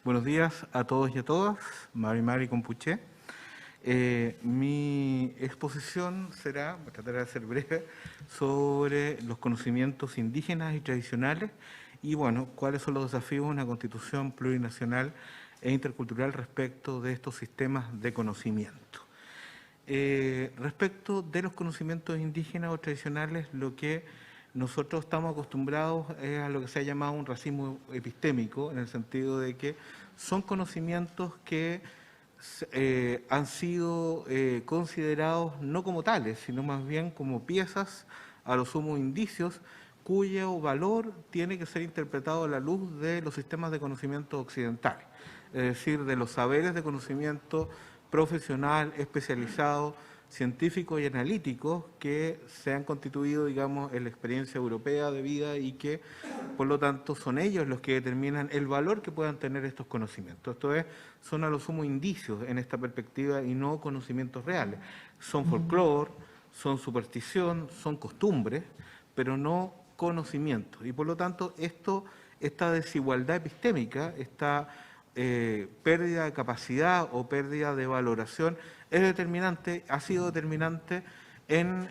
Buenos días a todos y a todas, Mari Compuché. Mi exposición será, voy a tratar de ser breve, sobre los conocimientos indígenas y tradicionales y, bueno, cuáles son los desafíos de una constitución plurinacional e intercultural respecto de estos sistemas de conocimiento. Respecto de los conocimientos indígenas o tradicionales, lo que nosotros estamos acostumbrados es a lo que se ha llamado un racismo epistémico, en el sentido de que son conocimientos que han sido considerados no como tales, sino más bien como piezas, a lo sumo indicios, cuyo valor tiene que ser interpretado a la luz de los sistemas de conocimiento occidentales, es decir, de los saberes de conocimiento profesional, especializado, científicos y analíticos que se han constituido, digamos, en la experiencia europea de vida y que, por lo tanto, son ellos los que determinan el valor que puedan tener estos conocimientos. Esto es, son a lo sumo indicios en esta perspectiva y no conocimientos reales. Son folclore, son superstición, son costumbres, pero no conocimientos. Y, por lo tanto, esta desigualdad epistémica, esta pérdida de capacidad o pérdida de valoración es determinante, ha sido determinante en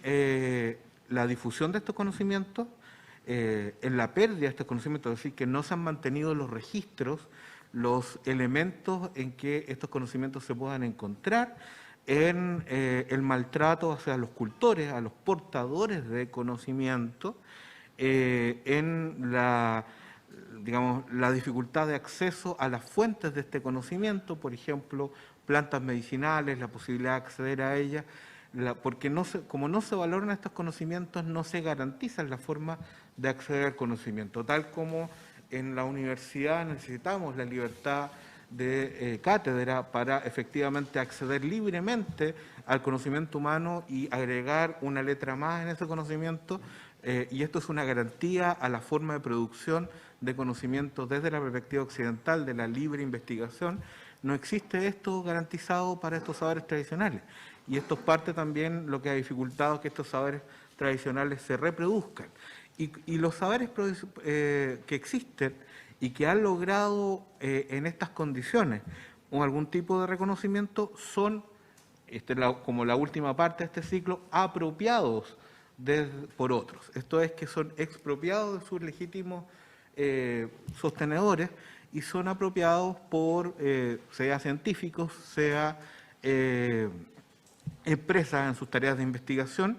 la difusión de estos conocimientos, en la pérdida de estos conocimientos, es decir, que no se han mantenido los registros, los elementos en que estos conocimientos se puedan encontrar, en el maltrato hacia los cultores, a los portadores de conocimiento, en la dificultad de acceso a las fuentes de este conocimiento, por ejemplo, plantas medicinales, la posibilidad de acceder a ellas, porque como no se valoran estos conocimientos, no se garantiza la forma de acceder al conocimiento, tal como en la universidad necesitamos la libertad de cátedra para efectivamente acceder libremente al conocimiento humano y agregar una letra más en ese conocimiento, y esto es una garantía a la forma de producción de conocimiento desde la perspectiva occidental de la libre investigación. No existe esto garantizado para estos saberes tradicionales, y esto es parte también lo que ha dificultado que estos saberes tradicionales se reproduzcan. Y los saberes que existen y que han logrado en estas condiciones algún tipo de reconocimiento son, como la última parte de este ciclo, apropiados por otros. Esto es, que son expropiados de sus legítimos sostenedores y son apropiados por, sea científicos, sea empresas en sus tareas de investigación.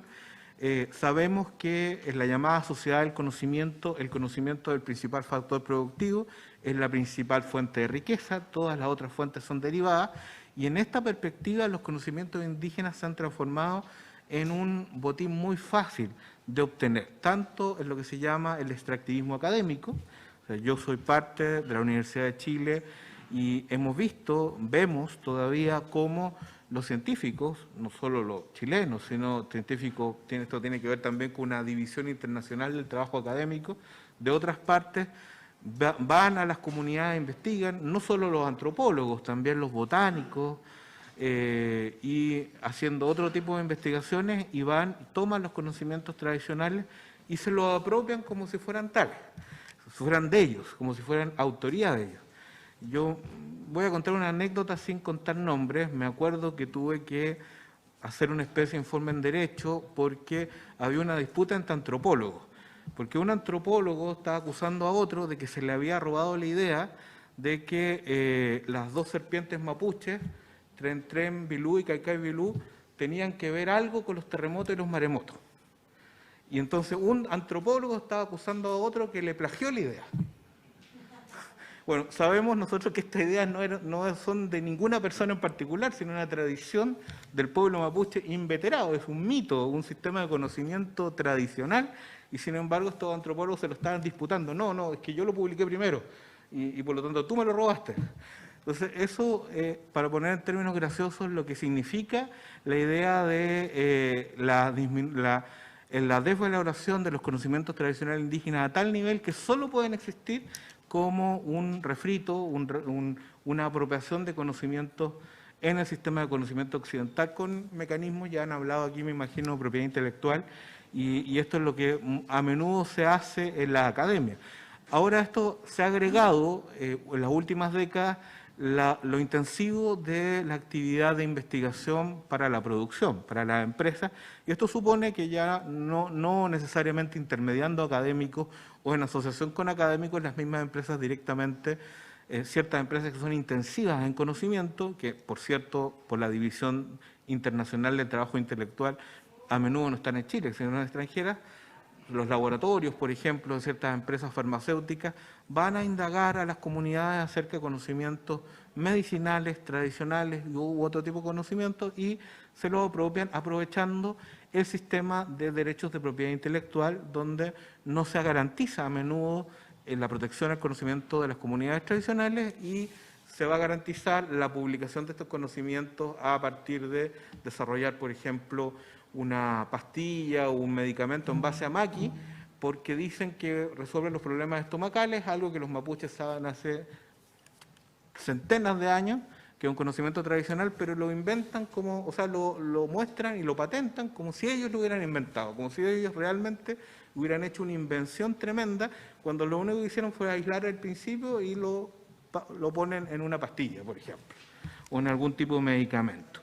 Sabemos que en la llamada sociedad del conocimiento, el conocimiento es el principal factor productivo, es la principal fuente de riqueza, todas las otras fuentes son derivadas, y en esta perspectiva los conocimientos indígenas se han transformado en un botín muy fácil de obtener, tanto en lo que se llama el extractivismo académico. O sea, yo soy parte de la Universidad de Chile y vemos todavía cómo los científicos, no solo los chilenos, sino científicos, esto tiene que ver también con una división internacional del trabajo académico, de otras partes, van a las comunidades, investigan, no solo los antropólogos, también los botánicos, y haciendo otro tipo de investigaciones, y toman los conocimientos tradicionales y se los apropian como si fueran tales, si fueran de ellos, como si fueran autoría de ellos. Yo voy a contar una anécdota sin contar nombres. Me acuerdo que tuve que hacer una especie de informe en derecho porque había una disputa entre antropólogos, porque un antropólogo estaba acusando a otro de que se le había robado la idea de que las dos serpientes mapuches, Tren Bilú y Caicay Bilú, tenían que ver algo con los terremotos y los maremotos. Y entonces un antropólogo estaba acusando a otro que le plagió la idea. Bueno, sabemos nosotros que estas ideas no son de ninguna persona en particular, sino una tradición del pueblo mapuche inveterado, es un mito, un sistema de conocimiento tradicional, y sin embargo estos antropólogos se lo estaban disputando. No, es que yo lo publiqué primero, y por lo tanto tú me lo robaste. Entonces, eso, para poner en términos graciosos, lo que significa la idea de la desvaloración de los conocimientos tradicionales indígenas a tal nivel que solo pueden existir como un refrito, una apropiación de conocimientos en el sistema de conocimiento occidental con mecanismos, ya han hablado aquí, me imagino, propiedad intelectual, y esto es lo que a menudo se hace en la academia. Ahora esto se ha agregado en las últimas décadas lo intensivo de la actividad de investigación para la producción, para las empresas, y esto supone que ya no necesariamente intermediando académicos o en asociación con académicos, las mismas empresas directamente, ciertas empresas que son intensivas en conocimiento, que por cierto, por la División Internacional del Trabajo Intelectual, a menudo no están en Chile, sino en extranjeras. Los laboratorios, por ejemplo, de ciertas empresas farmacéuticas, van a indagar a las comunidades acerca de conocimientos medicinales, tradicionales u otro tipo de conocimientos y se los apropian aprovechando el sistema de derechos de propiedad intelectual, donde no se garantiza a menudo la protección al conocimiento de las comunidades tradicionales y se va a garantizar la publicación de estos conocimientos a partir de desarrollar, por ejemplo, una pastilla o un medicamento en base a maqui, porque dicen que resuelven los problemas estomacales, algo que los mapuches saben hace centenas de años, que es un conocimiento tradicional, pero lo inventan como, o sea, lo muestran y lo patentan como si ellos lo hubieran inventado, como si ellos realmente hubieran hecho una invención tremenda, cuando lo único que hicieron fue aislar el principio y lo ponen en una pastilla, por ejemplo, o en algún tipo de medicamento.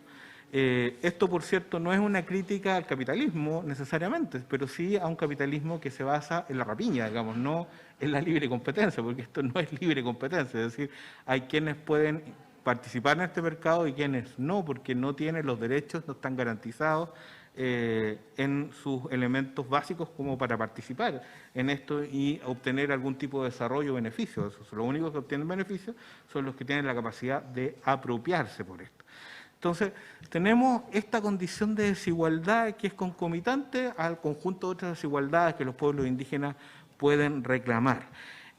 Esto, por cierto, no es una crítica al capitalismo necesariamente, pero sí a un capitalismo que se basa en la rapiña, digamos, no en la libre competencia, porque esto no es libre competencia, es decir, hay quienes pueden participar en este mercado y quienes no, porque no tienen los derechos, no están garantizados en sus elementos básicos como para participar en esto y obtener algún tipo de desarrollo o beneficio. Los únicos que obtienen beneficios son los que tienen la capacidad de apropiarse por esto. Entonces, tenemos esta condición de desigualdad que es concomitante al conjunto de otras desigualdades que los pueblos indígenas pueden reclamar.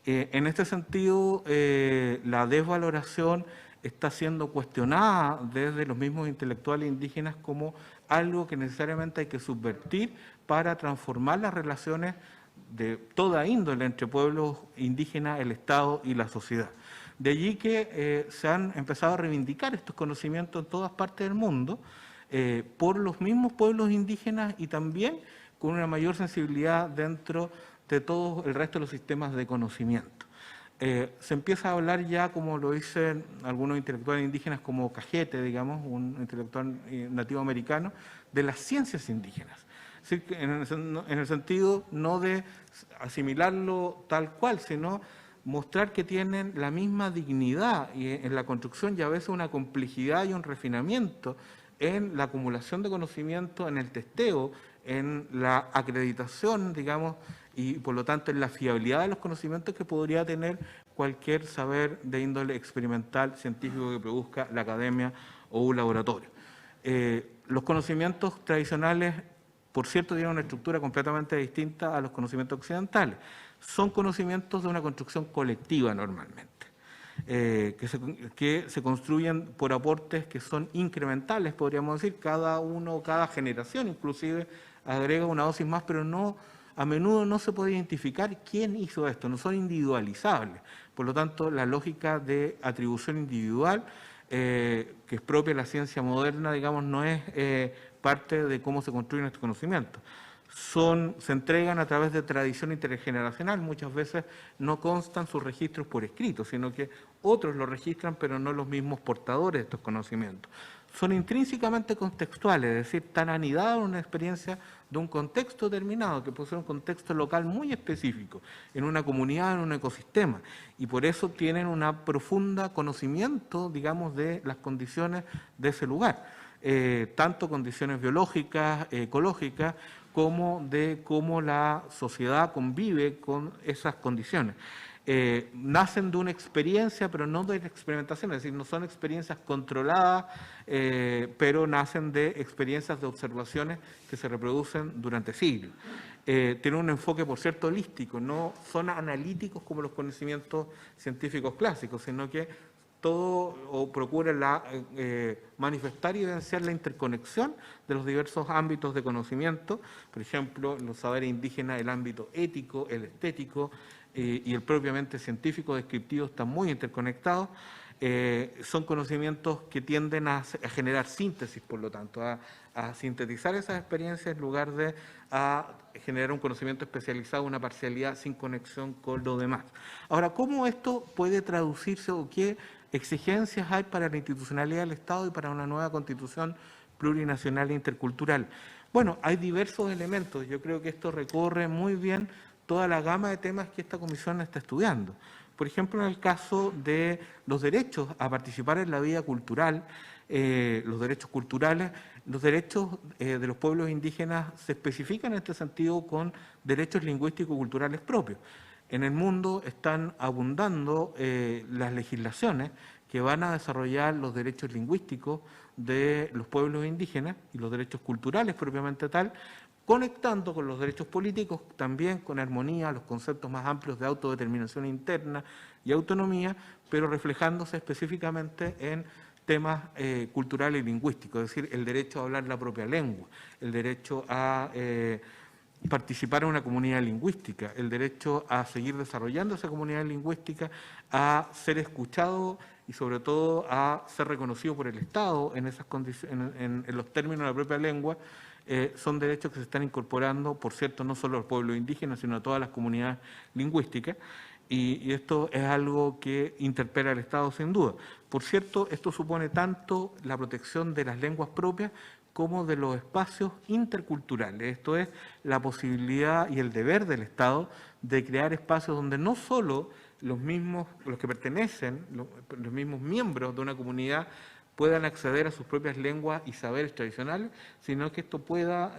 En este sentido, la desvaloración está siendo cuestionada desde los mismos intelectuales indígenas como algo que necesariamente hay que subvertir para transformar las relaciones de toda índole entre pueblos indígenas, el Estado y la sociedad. De allí que se han empezado a reivindicar estos conocimientos en todas partes del mundo por los mismos pueblos indígenas y también con una mayor sensibilidad dentro de todo el resto de los sistemas de conocimiento. Se empieza a hablar ya, como lo dicen algunos intelectuales indígenas, como Cajete, digamos, un intelectual nativo americano, de las ciencias indígenas. Es decir, en el sentido no de asimilarlo tal cual, sino mostrar que tienen la misma dignidad en la construcción y a veces una complejidad y un refinamiento en la acumulación de conocimiento, en el testeo, en la acreditación, digamos, y por lo tanto en la fiabilidad de los conocimientos que podría tener cualquier saber de índole experimental, científico que produzca la academia o un laboratorio. Los conocimientos tradicionales, por cierto, tienen una estructura completamente distinta a los conocimientos occidentales. Son conocimientos de una construcción colectiva normalmente, que se construyen por aportes que son incrementales, podríamos decir, cada generación inclusive agrega una dosis más, pero a menudo no se puede identificar quién hizo esto, no son individualizables. Por lo tanto, la lógica de atribución individual, que es propia de la ciencia moderna, digamos, no es parte de cómo se construyen estos conocimientos. Se entregan a través de tradición intergeneracional, muchas veces no constan sus registros por escrito, sino que otros los registran, pero no los mismos portadores de estos conocimientos. Son intrínsecamente contextuales, es decir, están anidados en una experiencia de un contexto determinado, que puede ser un contexto local muy específico, en una comunidad, en un ecosistema, y por eso tienen un profundo conocimiento, digamos, de las condiciones de ese lugar, tanto condiciones biológicas, ecológicas, como de cómo la sociedad convive con esas condiciones. Nacen de una experiencia, pero no de experimentación, es decir, no son experiencias controladas, pero nacen de experiencias de observaciones que se reproducen durante siglos. Tienen un enfoque, por cierto, holístico, no son analíticos como los conocimientos científicos clásicos, sino que todo o procura manifestar y evidenciar la interconexión de los diversos ámbitos de conocimiento, por ejemplo, en los saberes indígenas el ámbito ético, el estético y el propiamente científico descriptivo están muy interconectados, son conocimientos que tienden a generar síntesis, por lo tanto, a sintetizar esas experiencias en lugar de a generar un conocimiento especializado, una parcialidad sin conexión con lo demás. Ahora, ¿cómo esto puede traducirse o qué exigencias hay para la institucionalidad del Estado y para una nueva constitución plurinacional e intercultural? Bueno, hay diversos elementos. Yo creo que esto recorre muy bien toda la gama de temas que esta comisión está estudiando. Por ejemplo, en el caso de los derechos a participar en la vida cultural, los derechos culturales, los derechos de los pueblos indígenas se especifican en este sentido con derechos lingüísticos y culturales propios. En el mundo están abundando las legislaciones que van a desarrollar los derechos lingüísticos de los pueblos indígenas y los derechos culturales propiamente tal, conectando con los derechos políticos, también con armonía, los conceptos más amplios de autodeterminación interna y autonomía, pero reflejándose específicamente en temas culturales y lingüísticos, es decir, el derecho a hablar la propia lengua, el derecho a participar en una comunidad lingüística, el derecho a seguir desarrollando esa comunidad lingüística, a ser escuchado y sobre todo a ser reconocido por el Estado en esas condiciones, en los términos de la propia lengua. Son derechos que se están incorporando, por cierto, no solo al pueblo indígena, sino a todas las comunidades lingüísticas, y esto es algo que interpela al Estado sin duda. Por cierto, esto supone tanto la protección de las lenguas propias como de los espacios interculturales. Esto es la posibilidad y el deber del Estado de crear espacios donde no solo los que pertenecen, los mismos miembros de una comunidad puedan acceder a sus propias lenguas y saberes tradicionales, sino que esto pueda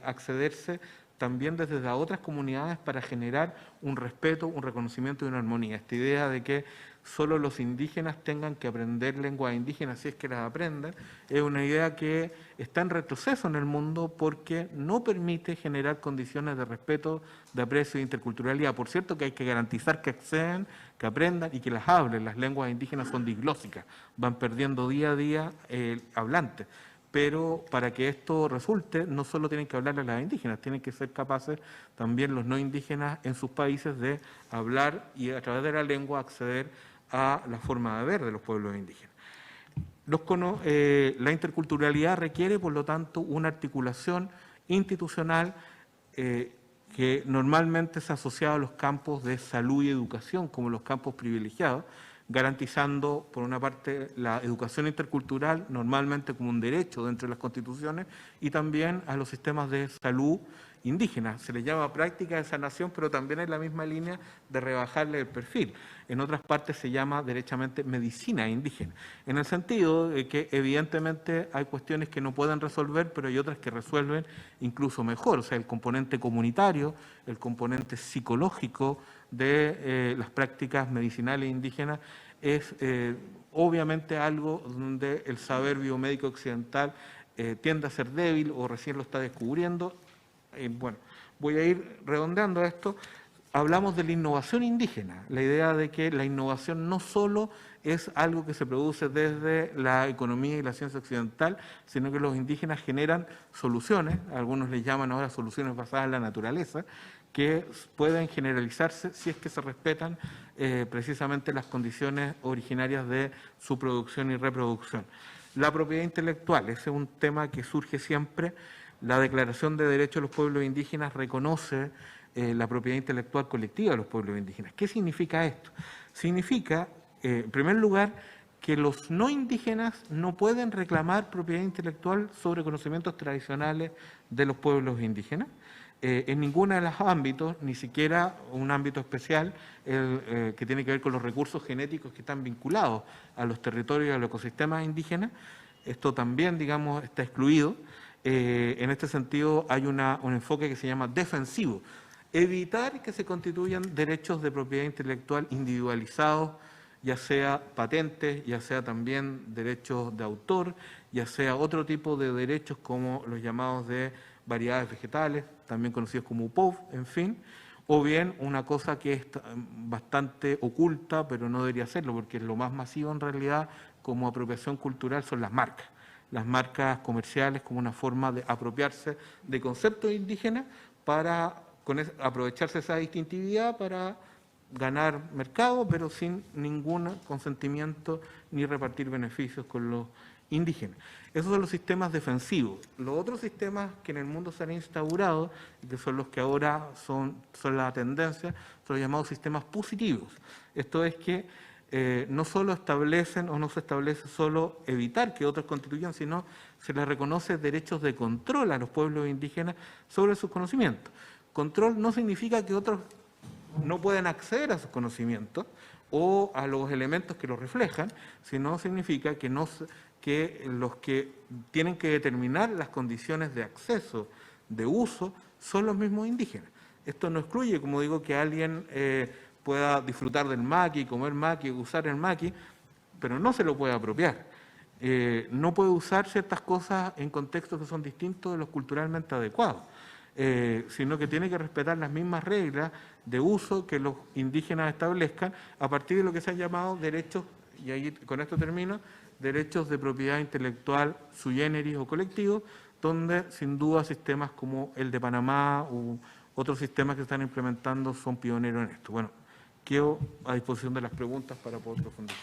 accederse también desde las otras comunidades para generar un respeto, un reconocimiento y una armonía. Esta idea de que solo los indígenas tengan que aprender lenguas indígenas si es que las aprenden, es una idea que está en retroceso en el mundo porque no permite generar condiciones de respeto, de aprecio e interculturalidad. Por cierto que hay que garantizar que acceden, que aprendan y que las hablen. Las lenguas indígenas son diglósicas, van perdiendo día a día hablantes. Pero para que esto resulte, no solo tienen que hablar a las indígenas, tienen que ser capaces también los no indígenas en sus países de hablar y a través de la lengua acceder a la forma de ver de los pueblos indígenas. La interculturalidad requiere, por lo tanto, una articulación institucional que normalmente se asocia a los campos de salud y educación como los campos privilegiados, garantizando, por una parte, la educación intercultural, normalmente como un derecho dentro de las constituciones, y también a los sistemas de salud indígenas. Se les llama práctica de sanación, pero también es la misma línea de rebajarle el perfil. En otras partes se llama derechamente medicina indígena, en el sentido de que evidentemente hay cuestiones que no pueden resolver, pero hay otras que resuelven incluso mejor. O sea, el componente comunitario, el componente psicológico de las prácticas medicinales indígenas es obviamente algo donde el saber biomédico occidental tiende a ser débil o recién lo está descubriendo. Bueno, voy a ir redondeando esto. Hablamos de la innovación indígena, la idea de que la innovación no solo es algo que se produce desde la economía y la ciencia occidental, sino que los indígenas generan soluciones, algunos les llaman ahora soluciones basadas en la naturaleza, que pueden generalizarse si es que se respetan precisamente las condiciones originarias de su producción y reproducción. La propiedad intelectual, ese es un tema que surge siempre. La Declaración de Derechos de los Pueblos Indígenas reconoce la propiedad intelectual colectiva de los pueblos indígenas. ¿Qué significa esto? Significa, en primer lugar, que los no indígenas no pueden reclamar propiedad intelectual sobre conocimientos tradicionales de los pueblos indígenas. En ninguno de los ámbitos, ni siquiera un ámbito especial que tiene que ver con los recursos genéticos que están vinculados a los territorios y a los ecosistemas indígenas. Esto también, digamos, está excluido. En este sentido hay un enfoque que se llama defensivo. Evitar que se constituyan derechos de propiedad intelectual individualizados, ya sea patentes, ya sea también derechos de autor, ya sea otro tipo de derechos como los llamados de variedades vegetales, también conocidos como UPOV, en fin, o bien una cosa que es bastante oculta, pero no debería serlo, porque lo más masivo en realidad como apropiación cultural son las marcas comerciales como una forma de apropiarse de conceptos indígenas para aprovecharse esa distintividad para ganar mercado, pero sin ningún consentimiento ni repartir beneficios con los indígenas. Esos son los sistemas defensivos. Los otros sistemas que en el mundo se han instaurado, y que son los que ahora son la tendencia, son los llamados sistemas positivos. Esto es que no solo establecen o no se establece solo evitar que otros constituyan, sino se les reconoce derechos de control a los pueblos indígenas sobre sus conocimientos. Control no significa que otros no pueden acceder a sus conocimientos o a los elementos que los reflejan, sino significa que los que tienen que determinar las condiciones de acceso, de uso, son los mismos indígenas. Esto no excluye, como digo, que alguien pueda disfrutar del maqui, comer maqui, usar el maqui, pero no se lo puede apropiar. No puede usar ciertas cosas en contextos que son distintos de los culturalmente adecuados, sino que tiene que respetar las mismas reglas de uso que los indígenas establezcan a partir de lo que se han llamado derechos, y ahí con esto termino, derechos de propiedad intelectual sui generis o colectivos, donde sin duda sistemas como el de Panamá u otros sistemas que están implementando son pioneros en esto. Bueno, quedo a disposición de las preguntas para poder profundizar.